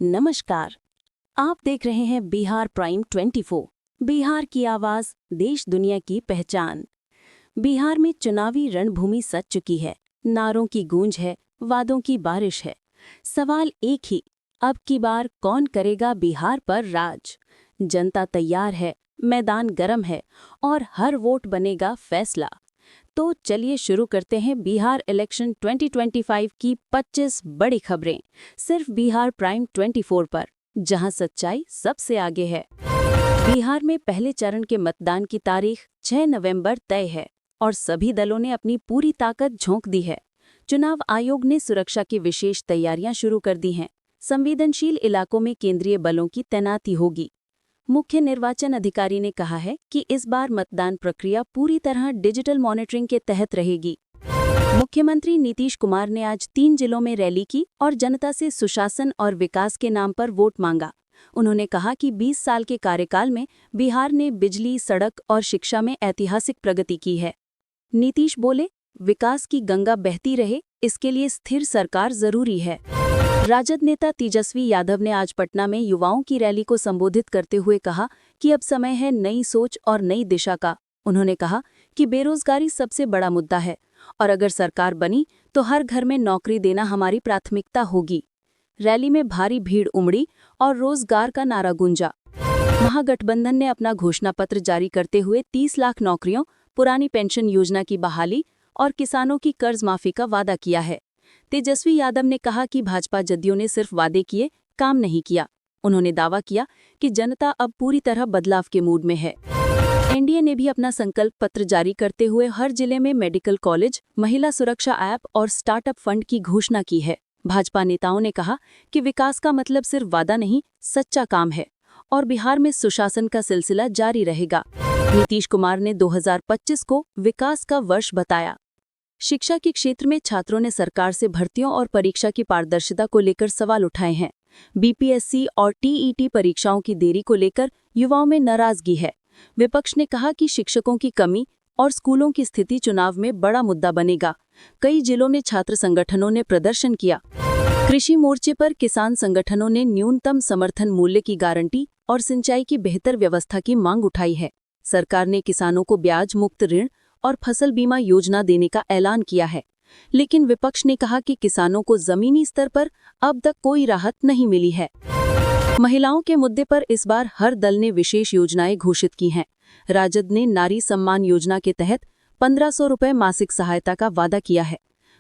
नमस्कार। आप देख रहे हैं बिहार प्राइम 24। बिहार की आवाज, देश दुनिया की पहचान। बिहार में चुनावी रणभूमि सज चुकी है। नारों की गूंज है, वादों की बारिश है। सवाल एक ही, अब की बार कौन करेगा बिहार पर राज? जनता तैयार है, मैदान गर्म है और हर वोट बनेगा फैसला। तो चलिए शुरू करते हैं बिहार इलेक्शन 2025 की 25 बड़ी खबरें, सिर्फ बिहार प्राइम 24 पर, जहां सच्चाई सबसे आगे है। बिहार में पहले चरण के मतदान की तारीख 6 नवंबर तय है और सभी दलों ने अपनी पूरी ताकत झोंक दी है। चुनाव आयोग ने सुरक्षा की विशेष तैयारियां शुरू कर दी हैं। संवेदनशील इलाकों में केंद्रीय बलों की तैनाती होगी। मुख्य निर्वाचन अधिकारी ने कहा है कि इस बार मतदान प्रक्रिया पूरी तरह डिजिटल मॉनिटरिंग के तहत रहेगी। मुख्यमंत्री नीतीश कुमार ने आज 3 जिलों में रैली की और जनता से सुशासन और विकास के नाम पर वोट मांगा। उन्होंने कहा कि 20 साल के कार्यकाल में बिहार ने बिजली, सड़क और शिक्षा में ऐतिहासिक प्रगति की है। नीतीश बोले, विकास की गंगा बहती रहे, इसके लिए स्थिर सरकार जरूरी है। राजद नेता तेजस्वी यादव ने आज पटना में युवाओं की रैली को संबोधित करते हुए कहा कि अब समय है नई सोच और नई दिशा का। उन्होंने कहा कि बेरोजगारी सबसे बड़ा मुद्दा है और अगर सरकार बनी तो हर घर में नौकरी देना हमारी प्राथमिकता होगी। रैली में भारी भीड़ उमड़ी और रोजगार का नारा गूंजा। महागठबंधन ने अपना घोषणा पत्र जारी करते हुए 30 लाख नौकरियों, पुरानी पेंशन योजना की बहाली और किसानों की कर्ज माफी का वादा किया है। तेजस्वी यादव ने कहा कि भाजपा जदयू ने सिर्फ वादे किए, काम नहीं किया। उन्होंने दावा किया कि जनता अब पूरी तरह बदलाव के मूड में है। एनडीए ने भी अपना संकल्प पत्र जारी करते हुए हर जिले में मेडिकल कॉलेज, महिला सुरक्षा ऐप और स्टार्टअप फंड की घोषणा की है। भाजपा नेताओं ने कहा कि विकास का मतलब सिर्फ वादा नहीं, सच्चा काम है और बिहार में सुशासन का सिलसिला जारी रहेगा। नीतीश कुमार ने 2025 को विकास का वर्ष बताया। शिक्षा के क्षेत्र में छात्रों ने सरकार से भर्तियों और परीक्षा की पारदर्शिता को लेकर सवाल उठाए हैं। बीपीएससी और टीईटी परीक्षाओं की देरी को लेकर युवाओं में नाराजगी है। विपक्ष ने कहा कि शिक्षकों की कमी और स्कूलों की स्थिति चुनाव में बड़ा मुद्दा बनेगा। कई जिलों में छात्र संगठनों ने प्रदर्शन किया। कृषि मोर्चे पर किसान संगठनों ने न्यूनतम समर्थन मूल्य की गारंटी और सिंचाई की बेहतर व्यवस्था की मांग उठाई है। सरकार ने किसानों को ब्याज मुक्त ऋण और फसल बीमा योजना देने का ऐलान किया है, लेकिन विपक्ष ने कहा कि किसानों को जमीनी स्तर पर अब तक कोई राहत नहीं मिली है। महिलाओं के मुद्दे पर इस बार हर दल ने विशेष योजनाएं घोषित की हैं। राजद ने नारी सम्मान योजना के तहत 1500 रुपये मासिक सहायता का वादा किया है।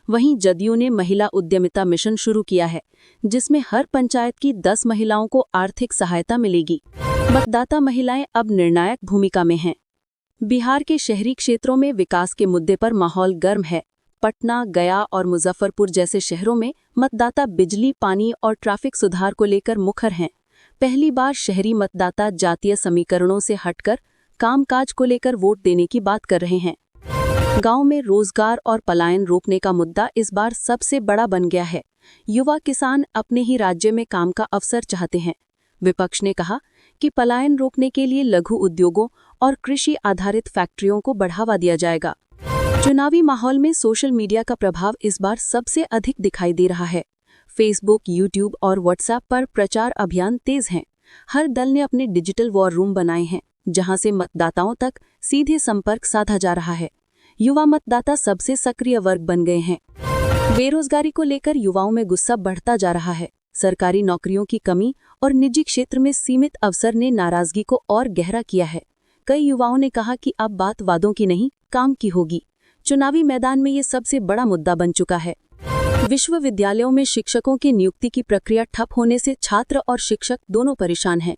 वहीं जदयू ने महिला उद्यमिता मिशन शुरू किया है, जिसमें हर पंचायत की 10 महिलाओं को आर्थिक सहायता मिलेगी। मतदाता महिलाएं अब निर्णायक भूमिका में हैं। बिहार के शहरी क्षेत्रों में विकास के मुद्दे पर माहौल गर्म है। पटना, गया और मुजफ्फरपुर जैसे शहरों में मतदाता बिजली, पानी और ट्रैफिक सुधार को लेकर मुखर हैं। पहली बार शहरी मतदाता जातीय समीकरणों से हटकर कामकाज को लेकर वोट देने की बात कर रहे हैं। गांव में रोजगार और पलायन रोकने का मुद्दा इस बार सबसे बड़ा बन गया है। युवा किसान अपने ही राज्य में काम का अवसर चाहते हैं। विपक्ष ने कहा कि पलायन रोकने के लिए लघु उद्योगों और कृषि आधारित फैक्ट्रियों को बढ़ावा दिया जाएगा। चुनावी माहौल में सोशल मीडिया का प्रभाव इस बार सबसे अधिक दिखाई दे रहा है। फेसबुक, यूट्यूब और व्हाट्सएप पर प्रचार अभियान तेज हैं। हर दल ने अपने डिजिटल वॉर रूम बनाए हैं, जहां से मतदाताओं तक सीधे संपर्क साधा जा रहा है। युवा मतदाता सबसे सक्रिय वर्ग बन गए हैं। बेरोजगारी को लेकर युवाओं में गुस्सा बढ़ता जा रहा है। सरकारी नौकरियों की कमी और निजी क्षेत्र में सीमित अवसर ने नाराजगी को और गहरा किया है। कई युवाओं ने कहा कि अब बात वादों की नहीं, काम की होगी। चुनावी मैदान में ये सबसे बड़ा मुद्दा बन चुका है। विश्वविद्यालयों में शिक्षकों की नियुक्ति की प्रक्रिया ठप होने से छात्र और शिक्षक दोनों परेशान हैं।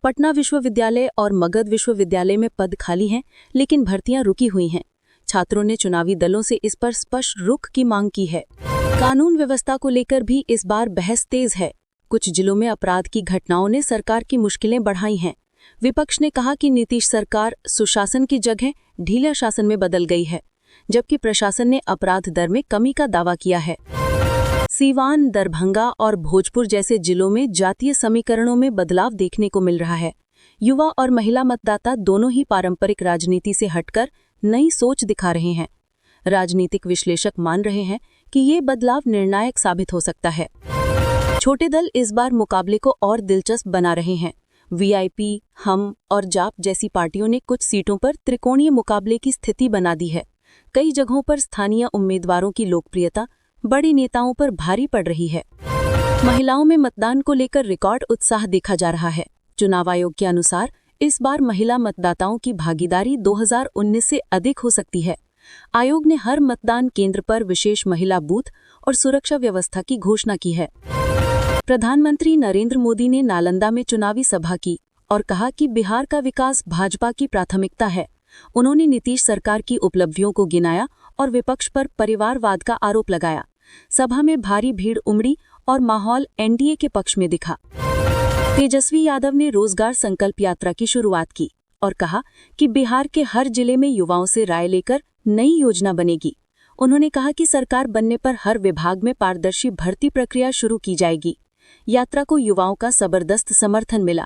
पटना विश्वविद्यालय और मगध विश्वविद्यालय में पद खाली हैं, लेकिन भर्तियां रुकी हुई हैं। छात्रों ने चुनावी दलों से इस पर स्पष्ट रुख की मांग की है। कानून व्यवस्था को लेकर भी इस बार बहस तेज है। कुछ जिलों में अपराध की घटनाओं ने सरकार की मुश्किलें बढ़ाई हैं। विपक्ष ने कहा कि नीतीश सरकार सुशासन की जगह ढीला शासन में बदल गई है, जबकि प्रशासन ने अपराध दर में कमी का दावा किया है। सीवान, दरभंगा और भोजपुर जैसे जिलों में जातीय समीकरणों में बदलाव देखने को मिल रहा है। युवा और महिला मतदाता दोनों ही पारंपरिक राजनीति से हटकर नई सोच दिखा रहे हैं। राजनीतिक विश्लेषक मान रहे हैं कि ये बदलाव निर्णायक साबित हो सकता है। छोटे दल इस बार मुकाबले को और दिलचस्प बना रहे हैं। वीआईपी, हम और जाप जैसी पार्टियों ने कुछ सीटों पर त्रिकोणीय मुकाबले की स्थिति बना दी है। कई जगहों पर स्थानीय उम्मीदवारों की लोकप्रियता बड़े नेताओं पर भारी पड़ रही है। महिलाओं में मतदान को लेकर रिकॉर्ड उत्साह देखा जा रहा है। चुनाव आयोग के अनुसार इस बार महिला मतदाताओं की भागीदारी 2019 से अधिक हो सकती है। आयोग ने हर मतदान केंद्र पर विशेष महिला बूथ और सुरक्षा व्यवस्था की घोषणा की है। प्रधानमंत्री नरेंद्र मोदी ने नालंदा में चुनावी सभा की और कहा कि बिहार का विकास भाजपा की प्राथमिकता है। उन्होंने नीतीश सरकार की उपलब्धियों को गिनाया और विपक्ष पर परिवारवाद का आरोप लगाया। सभा में भारी भीड़ उमड़ी और माहौल एनडीए के पक्ष में दिखा। तेजस्वी यादव ने रोजगार संकल्प यात्रा की शुरुआत की और कहा कि बिहार के हर जिले में युवाओं से राय लेकर नई योजना बनेगी। उन्होंने कहा कि सरकार बनने पर हर विभाग में पारदर्शी भर्ती प्रक्रिया शुरू की जाएगी। यात्रा को युवाओं का जबरदस्त समर्थन मिला।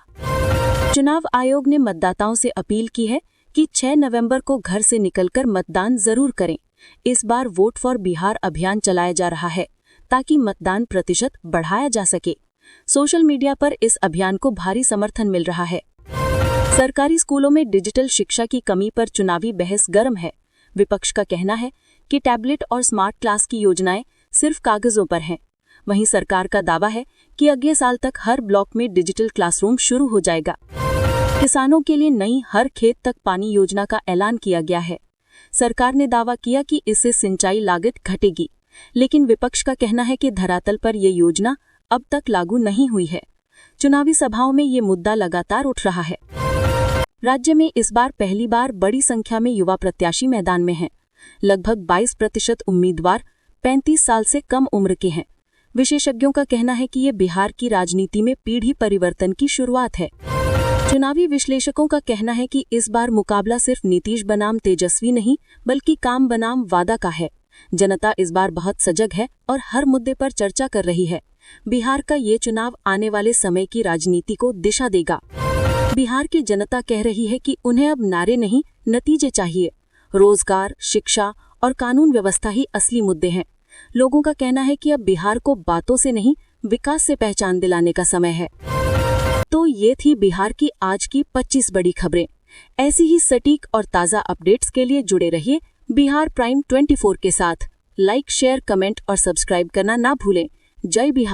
चुनाव आयोग ने मतदाताओं से अपील की है कि 6 नवंबर को घर से निकलकर मतदान जरूर करें। इस बार वोट फॉर बिहार अभियान चलाया जा रहा है ताकि मतदान प्रतिशत बढ़ाया जा सके। सोशल मीडिया पर इस अभियान को भारी समर्थन मिल रहा है। सरकारी स्कूलों में डिजिटल शिक्षा की कमी पर चुनावी बहस गर्म है। विपक्ष का कहना है कि टैबलेट और स्मार्ट क्लास की योजनाएं सिर्फ कागजों पर हैं। वहीं सरकार का दावा है कि अगले साल तक हर ब्लॉक में डिजिटल क्लासरूम शुरू हो जाएगा। किसानों के लिए नई हर खेत तक पानी योजना का ऐलान किया गया है। सरकार ने दावा किया कि इससे सिंचाई लागत घटेगी, लेकिन विपक्ष का कहना है कि धरातल पर ये योजना अब तक लागू नहीं हुई है। चुनावी सभाओं में ये मुद्दा लगातार उठ रहा है। राज्य में इस बार पहली बार बड़ी संख्या में युवा प्रत्याशी मैदान में हैं। लगभग 22% उम्मीदवार 35 साल से कम उम्र के हैं। विशेषज्ञों का कहना है कि ये बिहार की राजनीति में पीढ़ी परिवर्तन की शुरुआत है। चुनावी विश्लेषकों का कहना है कि इस बार मुकाबला सिर्फ नीतीश बनाम तेजस्वी नहीं, बल्कि काम बनाम वादा का है। जनता इस बार बहुत सजग है और हर मुद्दे पर चर्चा कर रही है। बिहार का ये चुनाव आने वाले समय की राजनीति को दिशा देगा। बिहार की जनता कह रही है कि उन्हें अब नारे नहीं, नतीजे चाहिए। रोजगार, शिक्षा और कानून व्यवस्था ही असली मुद्दे हैं। लोगों का कहना है कि अब बिहार को बातों से नहीं, विकास से पहचान दिलाने का समय है। तो ये थी बिहार की आज की 25 बड़ी खबरें। ऐसी ही सटीक और ताज़ा अपडेट्स के लिए जुड़े रहिए बिहार प्राइम 24 के साथ। लाइक, शेयर, कमेंट और सब्सक्राइब करना ना भूलें। जय बिहार।